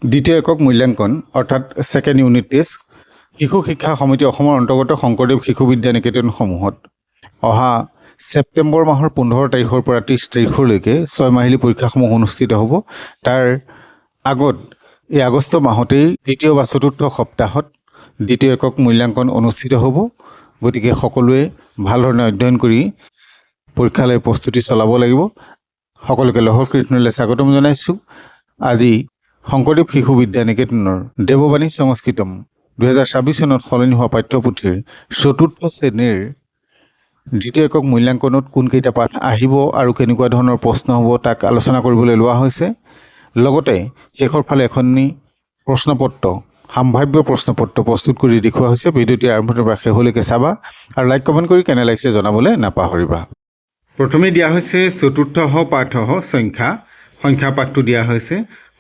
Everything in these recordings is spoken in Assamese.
দ্বিতীয় একক মূল্যাঙ্কন অৰ্থাৎ ছেকেণ্ড ইউনিট টেষ্ট শিশু শিক্ষা সমিতি অসমৰ অন্তৰ্গত শংকৰদেৱ শিশু বিদ্যা নিকেতনসমূহত অহা ছেপ্টেম্বৰ মাহৰ 15 তাৰিখৰ পৰা 30 তাৰিখলৈকে 6 মাহিলী পৰীক্ষাসমূহ অনুষ্ঠিত হ'ব। তাৰ আগত এই আগষ্ট মাহতেই দ্বিতীয় বা চতুৰ্থ সপ্তাহত দ্বিতীয় একক মূল্যাঙ্কন অনুষ্ঠিত হ'ব। গতিকে সকলোৱে ভাল ধৰণে অধ্যয়ন কৰি পৰীক্ষালৈ প্ৰস্তুতি চলাব লাগিব। সকলোকে লহৰ কীৰ্তনলৈ স্বাগতম জনাইছোঁ। আজি শংকৰদেৱ শিশু বিদ্যা নিকেতনৰ দেৱবাণী সংস্কৃতম 2026 চনত সলনি হোৱা পাঠ্যপুথিৰ চতুৰ্থ শ্ৰেণীৰ দ্বিতীয় একক মূল্যাঙ্কনত কোনকেইটা পাঠ আহিব আৰু কেনেকুৱা ধৰণৰ প্ৰশ্ন হ'ব তাক আলোচনা কৰিবলৈ লোৱা হৈছে। লগতে শেষৰ ফালে এখনি প্ৰশ্নপত্ৰ সম্ভাৱ্য প্ৰশ্নপত্ৰ প্ৰস্তুত কৰি দেখুওৱা হৈছে। ভিডিঅ'টি আৰম্ভণিৰ পৰা শেষলৈকে চাবা আৰু লাইক কমেণ্ট কৰি কেনে লাগিছে জনাবলৈ নাপাহৰিবা। প্ৰথমে দিয়া হৈছে চতুৰ্থ পাঠ সংখ্যা পাঠটো দিয়া হৈছে।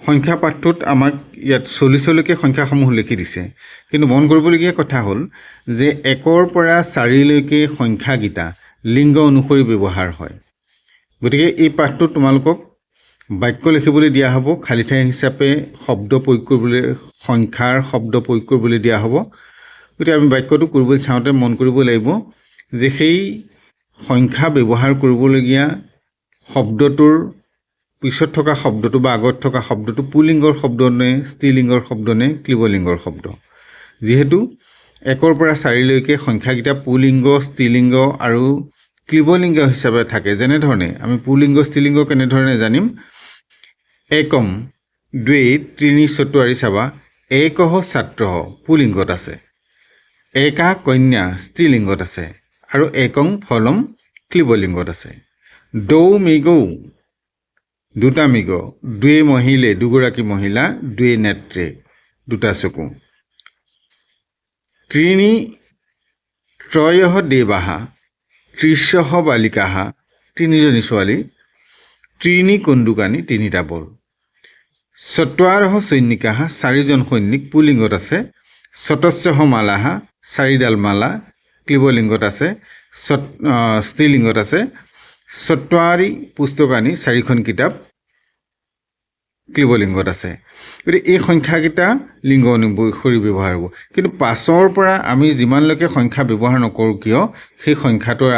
সংখ্যা পাঠটোত আমাক ইয়াত 40লৈকে সংখ্যাসমূহ লিখি দিছে, কিন্তু মন কৰিবলগীয়া কথা হ'ল যে 1ৰ পৰা 4লৈকে সংখ্যাকেইটা লিংগ অনুসৰি ব্যৱহাৰ হয়। গতিকে এই পাঠটোত তোমালোকক বাক্য লিখিবলৈ দিয়া হ'ব। খালী ঠাই হিচাপে শব্দ প্ৰয়োগ কৰিবলৈ সংখ্যাৰ শব্দ প্ৰয়োগ কৰিবলৈ দিয়া হ'ব। গতিকে আমি বাক্যটো কৰিবলৈ চাওঁতে মন কৰিব লাগিব যে সেই সংখ্যা ব্যৱহাৰ কৰিবলগীয়া শব্দটোৰ পিছত থকা শব্দটো বা আগত থকা শব্দটো পুলিংগৰ শব্দ নে স্ত্ৰীলিংগৰ শব্দ নে ক্লিবলিংগৰ শব্দ। যিহেতু 1ৰ পৰা 4লৈকে সংখ্যাকেইটা পুলিংগ, স্ত্ৰীলিংগ আৰু ক্লিবলিংগ হিচাপে থাকে। যেনেধৰণে আমি পুলিংগ স্ত্ৰীলিংগ কেনেধৰণে জানিম? একম দ্বে ত্ৰীণি চতুৱাৰী চাবা, একহ ছাত্ৰহ পুলিংগত আছে, একা কন্যা স্ত্ৰীলিংগত আছে আৰু একং ফলম ক্লিবলিংগত আছে। দৌ মৃগৌ দুটা মৃগ, দুৱে মহিলে দুগৰাকী মহিলা, দুৱে নেত্ৰে দুটা চকু। ত্ৰীণি ত্ৰয়ঃ দেৱাঃ ত্ৰিশঃ বালিকাঃ তিনিজনী ছোৱালী, ত্ৰীণি কন্দুকানি তিনিটা বল। চত্বাৰঃ সৈনিকাঃ চাৰিজন সৈনিক পুলিংগত আছে, চতস্যঃ মালাঃ চাৰিডাল মালা ক্লিবলিংগত আছে, স্ত্ৰীলিংগত আছে। চত্বাৰী পুস্তকানি চাৰিখন কিতাপ ক্লিবলিংগত আছে। গতিকে এই সংখ্যাকেইটা লিংগ অনুসৰি ব্যৱহাৰ হ'ব। কিন্তু পাছৰ পৰা আমি যিমানলৈকে সংখ্যা ব্যৱহাৰ নকৰোঁ কিয় সেই সংখ্যাটোৰ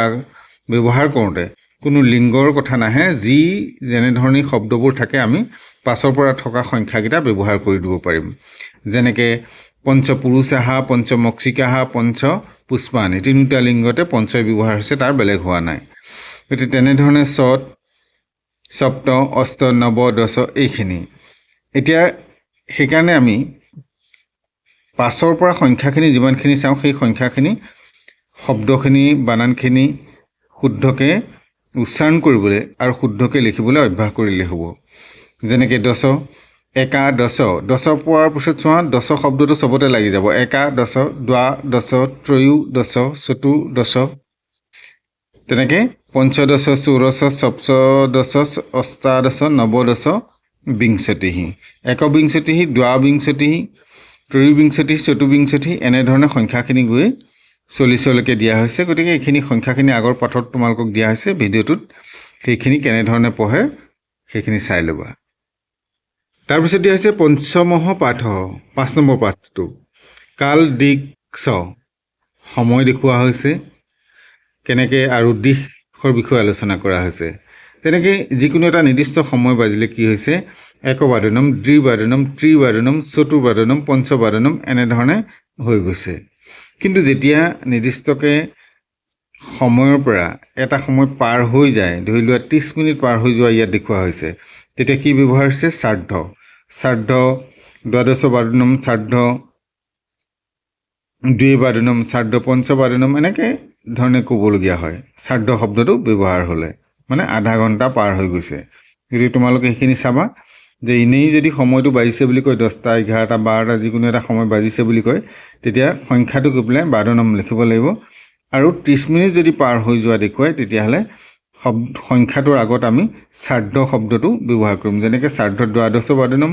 ব্যৱহাৰ কৰোঁতে কোনো লিংগৰ কথা নাহে। যি যেনেধৰণে শব্দবোৰ থাকে আমি পাছৰ পৰা থকা সংখ্যাকেইটা ব্যৱহাৰ কৰি দিব পাৰিম। যেনেকৈ পঞ্চপুৰুষাহ, পঞ্চমক্ষিকাহ, পঞ্চ পুষ্পানি তিনিটা লিংগতে পঞ্চই ব্যৱহাৰ হৈছে, তাৰ বেলেগ হোৱা নাই। গতিকে তেনেধৰণে চত, সপ্ত, অষ্ট, নৱ, দশ এইখিনি। এতিয়া সেইকাৰণে আমি পাছৰ পৰা সংখ্যাখিনি যিমানখিনি চাওঁ সেই সংখ্যাখিনি শব্দখিনি বানানখিনি শুদ্ধকৈ উচ্চাৰণ কৰিবলৈ আৰু শুদ্ধকৈ লিখিবলৈ অভ্যাস কৰিলে হ'ব। যেনেকৈ দশ, একা দশ, দশ পোৱাৰ পিছত চোৱা দশ শব্দটো চবতে লাগি যাব। একা দশ, দ্বা দশ, ত্ৰয়ো দশ, চতু দশ। তেনেকৈ পঞ্চদশ, ষোড়শ, সপ্তদশ, অষ্টাদশ, নৱদশ, বিংশতিঃ, একবিংশতিঃ, দ্বাবিংশতিঃ, ত্ৰয়োবিংশতিঃ, চতুৰ্বিংশতিঃ এনেধৰণে সংখ্যাখিনি গৈ 40লৈকে দিয়া হৈছে। গতিকে এইখিনি সংখ্যাখিনি আগৰ পাঠত তোমালোকক দিয়া হৈছে। ভিডিঅ'টোত সেইখিনি কেনেধৰণে পঢ়ে সেইখিনি চাই ল'বা। তাৰপিছত দিয়া হৈছে পঞ্চমঃ পাঠ, 5 নম্বৰ পাঠটো কাল দিশ সময় দেখুওৱা হৈছে কেনেকৈ আৰু দিশৰ বিষয়ে আলোচনা কৰা হৈছে। তেনেকৈ যিকোনো এটা নিৰ্দিষ্ট সময় বাজিলে কি হৈছে একবাদনম, দ্বিবাদনম, ত্ৰিবাদনম, চতুৰ্বাদনম, পঞ্চবাদনম এনেধৰণে হৈ গৈছে। কিন্তু যেতিয়া নিৰ্দিষ্টকৈ সময়ৰ পৰা এটা সময় পাৰ হৈ যায়, ধৰি লোৱা 30 মিনিট পাৰ হৈ যোৱা ইয়াত দেখুওৱা হৈছে, তেতিয়া কি ব্যৱহাৰ হৈছে? শ্ৰাদ্ধ, শ্ৰাদ্ধ, দ্বাদশবাদনম, শ্ৰাদ্ধ, দ্বিবাদনম, শ্ৰাদ্ধ, পঞ্চবাদনম এনেকৈ ধৰণে ক'বলগীয়া হয়। শ্ৰাদ্ধ শব্দটো ব্যৱহাৰ হ'লে মানে আধা ঘণ্টা পাৰ হৈ গৈছে। গতিকে তোমালোকে সেইখিনি চাবা যে এনেই যদি সময়টো বাজিছে বুলি কয় 10টা, 11টা, 12টা যিকোনো এটা সময় বাজিছে বুলি কয়, তেতিয়া সংখ্যাটো গৈ পেলাই বাদনম লিখিব লাগিব। আৰু 30 মিনিট যদি পাৰ হৈ যোৱা দেখুৱায় তেতিয়াহ'লে সংখ্যাটোৰ আগত আমি শ্ৰাদ্ধ শব্দটো ব্যৱহাৰ কৰিম। যেনেকৈ শ্ৰাদ্ধ দ্বাদশবাদনম,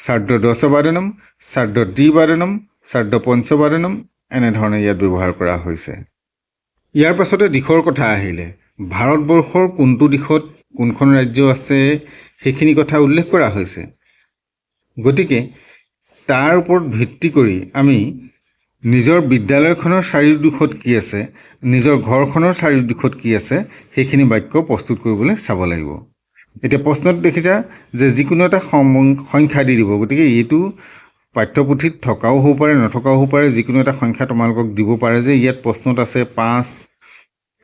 শ্ৰাদ্ধ দশবাদনম, শ্ৰাদ্ধ দ্বিবাদনম, শ্ৰাদ্ধ পঞ্চবাদনম এনেধৰণে ইয়াত ব্যৱহাৰ কৰা হৈছে। ইয়াৰ পাছতে দিশৰ কথা আহিলে ভাৰতবৰ্ষৰ কোনটো দিশত কোনখন ৰাজ্য আছে সেইখিনি কথা উল্লেখ কৰা হৈছে। গতিকে তাৰ ওপৰত ভিত্তি কৰি আমি নিজৰ বিদ্যালয়খনৰ চাৰিওদিশত কি আছে, নিজৰ ঘৰখনৰ চাৰিওদিশত কি আছে, সেইখিনি বাক্য প্ৰস্তুত কৰিবলৈ চাব লাগিব। এতিয়া প্ৰশ্নত দেখিছা যে যিকোনো এটা সংখ্যা দি দিব। গতিকে এইটো পাঠ্যপুথিত থকাও হ'ব পাৰে, নথকাও হ'ব পাৰে। যিকোনো এটা সংখ্যা তোমালোকক দিব পাৰে যে ইয়াত প্ৰশ্নত আছে 5,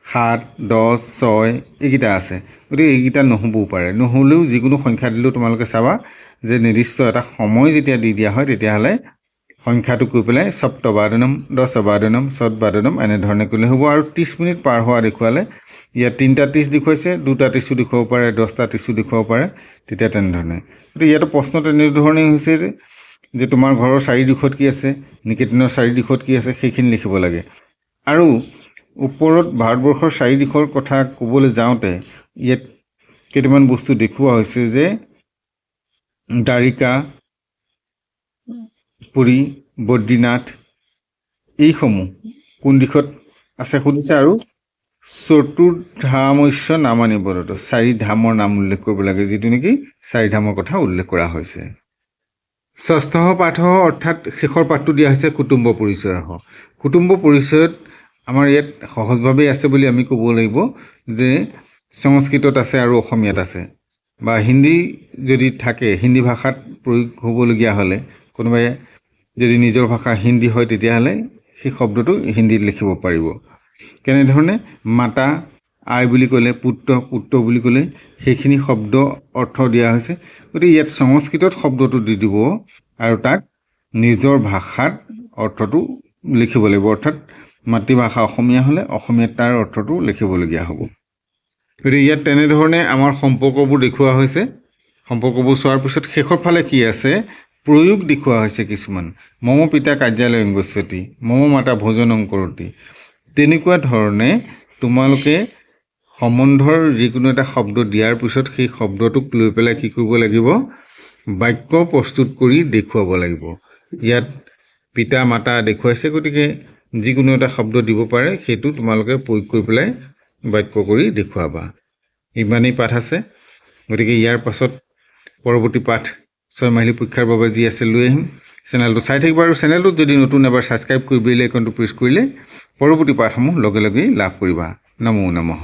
7, 10, 6 এইকেইটা আছে। গতিকে এইকেইটা নহ'বও পাৰে। নহ'লেও যিকোনো সংখ্যা দিলেও তোমালোকে চাবা যে নিৰ্দিষ্ট এটা সময় যেতিয়া দি দিয়া হয় তেতিয়াহ'লে সংখ্যাটো কৈ পেলাই সপ্তবাদনম, 10বাদনম, শতবাদনম এনেধৰণে কৰিলে হ'ব। আৰু 30 মিনিট পাৰ হোৱা দেখুৱালে ইয়াত 3টা 30 দেখুৱাইছে, 2টা 30 দেখুৱাব পাৰে, 10টা 30 দেখুৱাব পাৰে, তেতিয়া তেনেধৰণে। গতিকে ইয়াতো প্ৰশ্ন তেনেধৰণেই হৈছে যে তোমাৰ ঘৰৰ চাৰিদিশত কি আছে, নিকেতনৰ চাৰিদিশত কি আছে, সেইখিনি লিখিব লাগে। আৰু ওপৰত ভাৰতবৰ্ষৰ চাৰিদিশৰ কথা ক'বলৈ যাওঁতে ইয়াত কেইটামান বস্তু দেখুওৱা হৈছে যে দ্বাৰিকা, পুৰী, বদ্ৰীনাথ এইসমূহ কোন দিশত আছে সুধিছে। আৰু চতুৰ্ধামস্য নামানিবৰত 4 ধামৰ নাম উল্লেখ কৰিব লাগে, যিটো নেকি 4 ধামৰ কথা উল্লেখ কৰা হৈছে। ষষ্ঠ পাঠ অৰ্থাৎ শেষৰ পাঠটো দিয়া হৈছে কুটুম্ব পৰিচয়। কুটুম্ব পৰিচয়ত আমাৰ ইয়াত সহজভাৱেই আছে বুলি আমি ক'ব লাগিব যে সংস্কৃতত আছে আৰু অসমীয়াত আছে, বা হিন্দী যদি থাকে, হিন্দী ভাষাত প্ৰয়োগ হ'বলগীয়া হ'লে, কোনোবাই যদি নিজৰ ভাষা হিন্দী হয় তেতিয়াহ'লে সেই শব্দটো হিন্দীত লিখিব পাৰিব। কেনেধৰণে মাতা, আই বুলি ক'লে, পুত্ৰ বুলি ক'লে সেইখিনি শব্দ অৰ্থ দিয়া হৈছে। গতিকে ইয়াত সংস্কৃতত শব্দটো দি দিব আৰু তাক নিজৰ ভাষাত অৰ্থটো লিখিব লাগিব। অৰ্থাৎ মাতৃভাষা অসমীয়া হ'লে অসমীয়াত তাৰ অৰ্থটো লিখিবলগীয়া হ'ব। গতিকে ইয়াত তেনেধৰণে আমাৰ সম্পৰ্কবোৰ দেখুওৱা হৈছে। সম্পৰ্কবোৰ চোৱাৰ পিছত শেষৰ ফালে কি আছে, প্ৰয়োগ দেখুওৱা হৈছে কিছুমান। মম পিতা কাৰ্যালয়ং গচ্ছতি, মম মাতা ভোজনং কৰোতি। তেনেকুৱা ধৰণে তোমালোকে সম্বন্ধৰ যিকোনো এটা শব্দ দিয়াৰ পিছত সেই শব্দটোক লৈ পেলাই কি কৰিব লাগিব, বাক্য প্ৰস্তুত কৰি দেখুৱাব লাগিব। ইয়াত পিতা মাতা দেখুৱাইছে, গতিকে যিকোনো এটা শব্দ দিব পাৰে, সেইটো তোমালোকে প্ৰয়োগ কৰি পেলাই বাক্য কৰি দেখুৱাবা। ইমানেই পাঠ আছে। গতিকে ইয়াৰ পাছত পৰৱৰ্তী পাঠ 6 মাহিলী পৰীক্ষাৰ বাবে যি আছে লৈ আহিম। চেনেলটো চাই থাকিবা আৰু চেনেলটোত যদি নতুন এবাৰ ছাবস্ক্ৰাইব কৰি বেল আইকনটো প্ৰেছ কৰিলে পৰৱৰ্তী পাঠসমূহ লগে লগেই লাভ কৰিবা। নমো নমঃ।